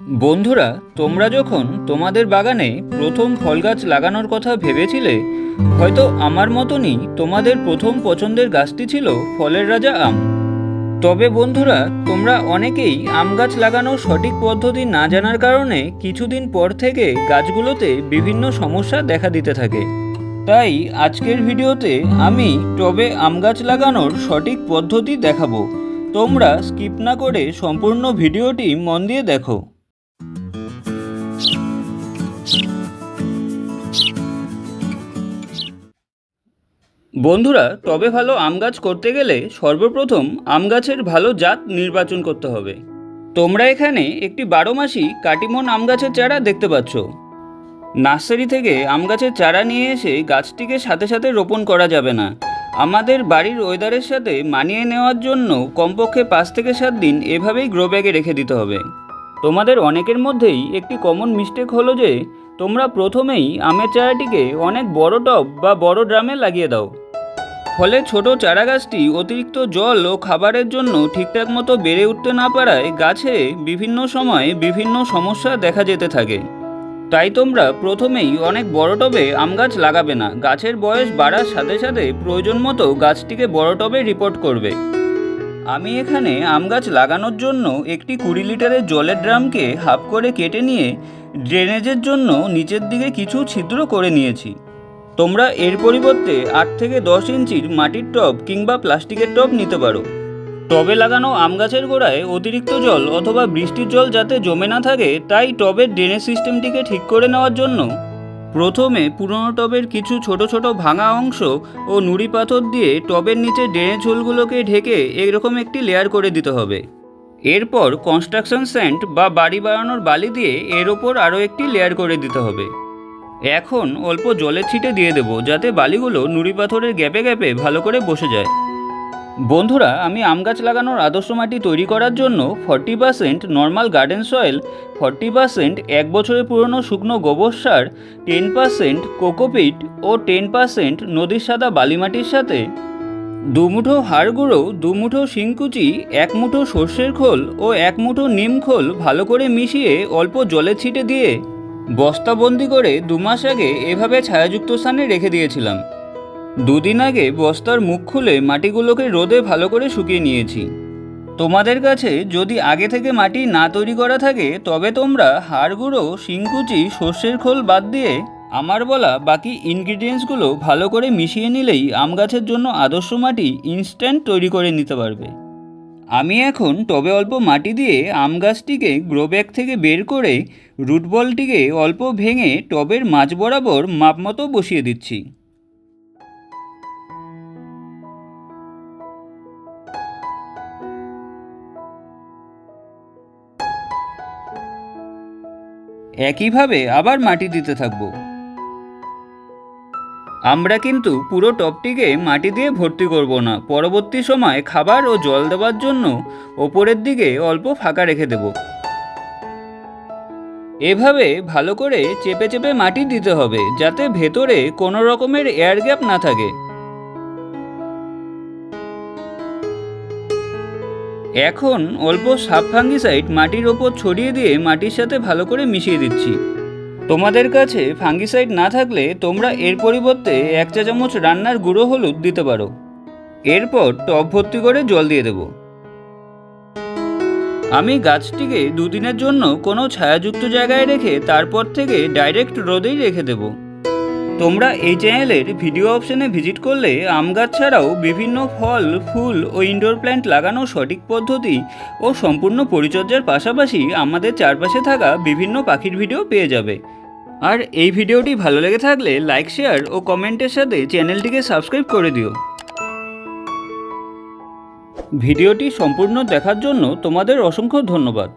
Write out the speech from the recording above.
বন্ধুরা, তোমরা যখন তোমাদের বাগানে প্রথম ফল গাছ লাগানোর কথা ভেবেছিলে, হয়তো আমার মতনই তোমাদের প্রথম পছন্দের গাছটি ছিল ফলের রাজা আম। তবে বন্ধুরা, তোমরা অনেকেই আম গাছ লাগানোর সঠিক পদ্ধতি না জানার কারণে কিছুদিন পর থেকে গাছগুলোতে বিভিন্ন সমস্যা দেখা দিতে থাকে। তাই আজকের ভিডিওতে আমি টবে আম গাছ লাগানোর সঠিক পদ্ধতি দেখাবো। তোমরা স্কিপ না করে সম্পূর্ণ ভিডিওটি মন দিয়ে দেখো। বন্ধুরা, টবে ভালো আম গাছ করতে গেলে সর্বপ্রথম আম গাছের ভালো জাত নির্বাচন করতে হবে। তোমরা এখানে একটি 12 মাসি কাটিমন আম গাছের চারা দেখতে পাচ্ছ। নার্সারি থেকে আম গাছের চারা নিয়ে এসে গাছটিকে সাথে সাথে রোপণ করা যাবে না। আমাদের বাড়ির ওয়েদারের সাথে মানিয়ে নেওয়ার জন্য কমপক্ষে 5 থেকে 7 দিন এভাবেই গ্রো ব্যাগে রেখে দিতে হবে। তোমাদের অনেকের মধ্যেই একটি কমন মিস্টেক হলো যে তোমরা প্রথমেই আমের চারাটিকে অনেক বড় টব বা বড় ড্রামে লাগিয়ে দাও। ফলে ছোট চারা গাছটি অতিরিক্ত জল ও খাবারের জন্য ঠিকঠাক মতো বেড়ে উঠতে না পারায় গাছে বিভিন্ন সময়ে বিভিন্ন সমস্যা দেখা যেতে থাকে। তাই তোমরা প্রথমেই অনেক বড় টবে আম গাছ লাগাবে না। গাছের বয়স বাড়ার সাথে সাথে প্রয়োজন মতো গাছটিকে বড় টবে রিপোর্ট করবে। আমি এখানে আম গাছ লাগানোর জন্য একটি 20 লিটারের জলের ড্রামকে হাফ করে কেটে নিয়ে ড্রেনেজের জন্য নিচের দিকে কিছু ছিদ্র করে নিয়েছি। তোমরা এর পরিবর্তে 8 থেকে 10 ইঞ্চির মাটির টব কিংবা প্লাস্টিকের টব নিতে পারো। টবে লাগানো আম গাছের গোড়ায় অতিরিক্ত জল অথবা বৃষ্টির জল যাতে জমে না থাকে, তাই টবের ড্রেনেজ সিস্টেমটিকে ঠিক করে নেওয়ার জন্য প্রথমে পুরনো টবের কিছু ছোট ছোট ভাঙা অংশ ও নুড়ি পাথর দিয়ে টবের নিচে ড্রেনেজ হোলগুলোকে ঢেকে এরকম একটি লেয়ার করে দিতে হবে। এরপর কনস্ট্রাকশন স্যান্ড বা বাড়ি বানানোর বালি দিয়ে এর ওপর আরও একটি লেয়ার করে দিতে হবে। এখন অল্প জলের ছিটে দিয়ে দেবো যাতে বালিগুলো নুড়ি পাথরের গ্যাপে গ্যাপে ভালো করে বসে যায়। বন্ধুরা, আমি আম গাছ লাগানোর আদর্শ মাটি তৈরি করার জন্য 40% নর্মাল গার্ডেন সয়েল, 40% 1 বছরের পুরনো শুকনো গোবর সার, 10% কোকোপিট ও 10% নদীর সাদা বালি মাটির সাথে 2 মুঠো হাড় গুঁড়ো, 2 মুঠো শিংকুচি, 1 মুঠো সর্ষের খোল ও 1 মুঠো নিম খোল ভালো করে মিশিয়ে অল্প জলের ছিটে দিয়ে বস্তাবন্দি করে 2 মাস আগে এভাবে ছায়াযুক্ত স্থানে রেখে দিয়েছিলাম। 2 দিন আগে বস্তার মুখ খুলে মাটিগুলোকে রোদে ভালো করে শুকিয়ে নিয়েছি। তোমাদের কাছে যদি আগে থেকে মাটি না তৈরি করা থাকে তবে তোমরা হাড় গুঁড়ো, শিংকুচি, সর্ষের খোল বাদ দিয়ে আমার বলা বাকি ইনগ্রিডিয়েন্টসগুলো ভালো করে মিশিয়ে নিলেই আম গাছের জন্য আদর্শ মাটি ইনস্ট্যান্ট তৈরি করে নিতে পারবে। আমি এখন টবে অল্প মাটি দিয়ে আম গাছটিকে গ্রো ব্যাগ থেকে বের করে রুট বলটিকে অল্প ভেঙে টবের মাঝ বরাবর মাপ মতো বসিয়ে দিচ্ছি। একইভাবে আবার মাটি দিতে থাকবো। আমরা কিন্তু পুরো টবটিকে মাটি দিয়ে ভর্তি করব না। পরবর্তী সময় খাবার ও জল দেওয়ার জন্য ওপরের দিকে অল্প ফাঁকা রেখে দেব। এভাবে ভালো করে চেপে চেপে মাটি দিতে হবে যাতে ভেতরে কোনো রকমের এয়ার গ্যাপ না থাকে। এখন অল্প সাব ফাঙ্গিসাইড মাটির ওপর ছড়িয়ে দিয়ে মাটির সাথে ভালো করে মিশিয়ে দিচ্ছি। তোমাদের কাছে ফাঙ্গিসাইড না থাকলে তোমরা এর পরিবর্তে 1 চা চামচ রান্নার গুঁড়ো হলুদ দিতে পারো। এরপর টব ভর্তি করে জল দিয়ে দেব। আমি গাছটিকে 2 দিনের জন্য কোনো ছায়াযুক্ত জায়গায় রেখে তারপর থেকে ডাইরেক্ট রোদেই রেখে দেব। তোমরা এই চ্যানেলের ভিডিও অপশনে ভিজিট করলে আম গাছ ছাড়াও বিভিন্ন ফল, ফুল ও ইনডোর প্ল্যান্ট লাগানোর সঠিক পদ্ধতি ও সম্পূর্ণ পরিচর্যার পাশাপাশি আমাদের চারপাশে থাকা বিভিন্ন পাখির ভিডিও পেয়ে যাবে। আর এই ভিডিওটি ভালো লেগে থাকলে লাইক, শেয়ার ও কমেন্টের সাথে চ্যানেলটিকে সাবস্ক্রাইব করে দিও। ভিডিওটি সম্পূর্ণ দেখার জন্য তোমাদের অসংখ্য ধন্যবাদ।